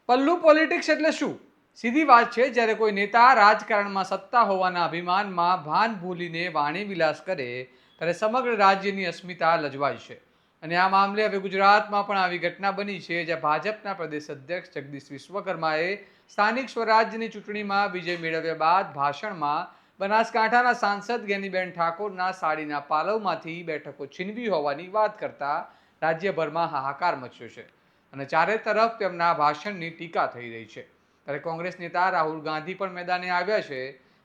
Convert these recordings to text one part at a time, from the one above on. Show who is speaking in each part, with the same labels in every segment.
Speaker 1: પલ્લુ politics એટલે શું? સીધી વાત છે, જ્યારે કોઈ નેતા રાજકારણમાં સત્તા હોવાના અભિમાનમાં ભાન ભૂલીને વાણી વિલાસ કરે ત્યારે સમગ્ર રાજ્યની અસ્મિતા લજવાય છે. અને આ મામલે હવે ગુજરાતમાં પણ આવી ઘટના બની છે, જ્યાં ભાજપના પ્રદેશ અધ્યક્ષ જગદીશ વિશ્વકર્માએ સ્થાનિક સ્વરાજ્યની ચૂંટણીમાં વિજય મેળવ્યા બાદ ભાષણમાં બનાસકાંઠાના સાંસદ ગેનીબેન ઠાકોરના સાડીના પાલવમાંથી બેઠકો છીનવી હોવાની વાત કરતા રાજ્યભરમાં હાહાકાર મચ્યો છે અને ચારે તરફ તેમના ભાષણની ટીકા થઈ રહી છે. ત્યારે કોંગ્રેસ નેતા રાહુલ ગાંધી પણ મેદાને આવ્યા છે.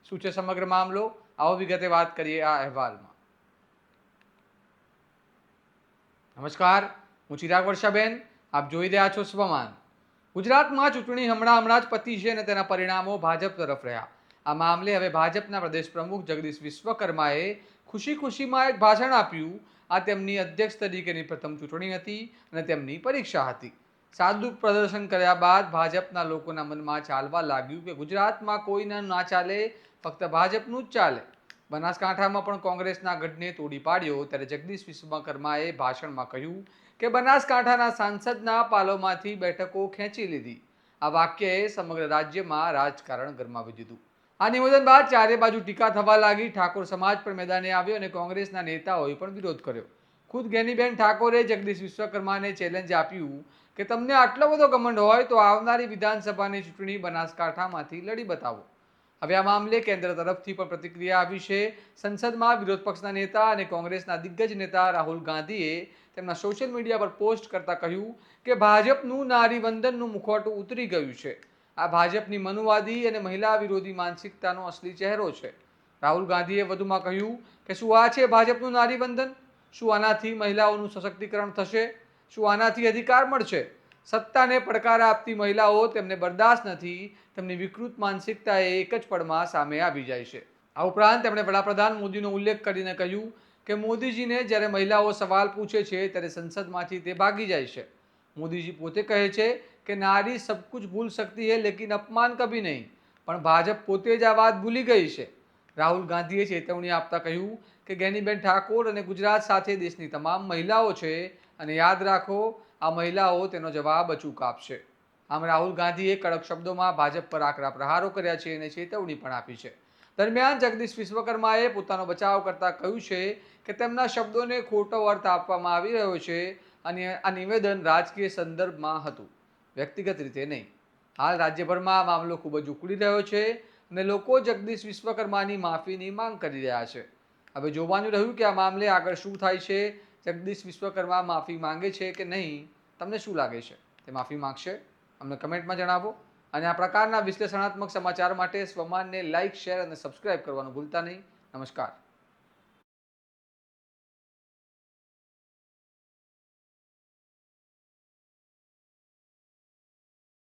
Speaker 1: શું છે સમગ્ર મામલો? આવો વિગતે વાત કરીએ આ અહેવાલમાં. નમસ્કાર, હું ચિરાગ વર્ષાબેન. આપ જોઈ રહ્યા છો સ્વમાન. ગુજરાતમાં ચૂંટણી હમણાં જ પતી છે અને તેના પરિણામો ભાજપ તરફ રહ્યા. આ મામલે હવે ભાજપના પ્રદેશ પ્રમુખ જગદીશ વિશ્વકર્માએ ખુશીમાં એક ભાષણ આપ્યું. આ તેમની અધ્યક્ષ તરીકેની પ્રથમ ચૂંટણી હતી અને તેમની પરીક્ષા હતી. સાદું પ્રદર્શન કર્યા બાદ ભાજપના લોકોના મનમાં ચાલવા લાગ્યું કે ગુજરાતમાં કોઈના ના ચાલે, ફક્ત ભાજપનું જ ચાલે. બનાસકાંઠામાં પણ કોંગ્રેસના ગઢને તોડી પાડ્યો. ત્યારે જગદીશ વિશ્વકર્માએ ભાષણમાં કહ્યું કે બનાસકાંઠાના સાંસદના પાલોમાંથી બેઠકો ખેંચી લીધી. આ વાક્યએ સમગ્ર રાજ્યમાં રાજકારણ ગરમાવી દીધું. આ નિવેદન બાદ ચારે બાજુ ટીકા થવા લાગી. ઠાકોર સમાજ પણ મેદાને આવ્યો અને કોંગ્રેસના નેતાઓએ પણ વિરોધ કર્યો. ખુદ ગેનીબેન ઠાકોરે જગદીશ વિશ્વકર્માને ચેલેન્જ આપ્યું કે તમને આટલો બધો ઘમંડ હોય તો આવનારી વિધાનસભાની ચૂંટણી બનાસકાંઠામાંથી લડી બતાવો. હવે આ મામલે કેન્દ્ર તરફથી પણ પ્રતિક્રિયા આવી છે. સંસદમાં વિરોધ પક્ષના નેતા અને કોંગ્રેસના દિગ્ગજ નેતા રાહુલ ગાંધીએ તેમના સોશિયલ મીડિયા પર પોસ્ટ કરતા કહ્યું કે ભાજપનું નારીવંદનનું મુખવટું ઉતરી ગયું છે. આ ભાજપની મનુવાદી અને મહિલા વિરોધી માનસિકતાનો અસલી ચહેરો છે. રાહુલ ગાંધીએ વધુમાં કહ્યું કે શું આ છે ભાજપનું નારીવંદન? શું આનાથી મહિલાઓનું સશક્તિકરણ થશે? શું આનાથી અધિકાર મળશે? સત્તાને પડકાર આપતી મહિલાઓ તેમને બરદાસ્ત નથી. તેમની વિકૃત માનસિકતા એક જ પળમાં સામે આવી જાય છે. આ ઉપરાંત તેમણે વડાપ્રધાન મોદીનો ઉલ્લેખ કરીને કહ્યું કે મોદીજીને જ્યારે મહિલાઓ સવાલ પૂછે છે ત્યારે સંસદમાંથી તે ભાગી જાય છે. મોદીજી પોતે કહે છે કે નારી સબ કુછ ભૂલ सकती है लेकिन अपमान कभी नहीं. પણ ભાજપ પોતે જ આ વાત ભૂલી ગઈ છે. રાહુલ ગાંધીએ ચેતવણી આપતા કહ્યું કે ગેનીબેન ઠાકોર અને ગુજરાત સાથે દેશની તમામ મહિલાઓ છે અને યાદ રાખો, આ મહિલાઓ તેનો જવાબ અચૂક આપશે. આમ રાહુલ ગાંધીએ કડક શબ્દોમાં ભાજપ પર આકરા પ્રહારો કર્યા છે અને ચેતવણી પણ આપી છે. દરમિયાન જગદીશ વિશ્વકર્માએ પોતાનો બચાવ કરતા કહ્યું છે કે તેમના શબ્દોને ખોટો અર્થ આપવામાં આવી રહ્યો છે અને આ નિવેદન રાજકીય સંદર્ભમાં હતું, વ્યક્તિગત રીતે નહીં. હાલ રાજ્યભરમાં આ મામલો ખૂબ જ ઉકળી રહ્યો છે અને લોકો જગદીશ વિશ્વકર્માની માફીની માંગ કરી રહ્યા છે. હવે જોવાનું રહ્યું કે આ મામલે આગળ શું થાય છે. જગદીશ વિશ્વકર્મા માફી માંગે છે કે નહીં? તમને શું લાગે છે? તે માફી માંગશે? અમને કમેન્ટમાં જણાવો. અને આ પ્રકારના વિશ્લેષણાત્મક સમાચાર માટે સ્વમાનને લાઇક, શેર અને સબસ્ક્રાઇબ કરવાનું ભૂલતા નહીં. નમસ્કાર.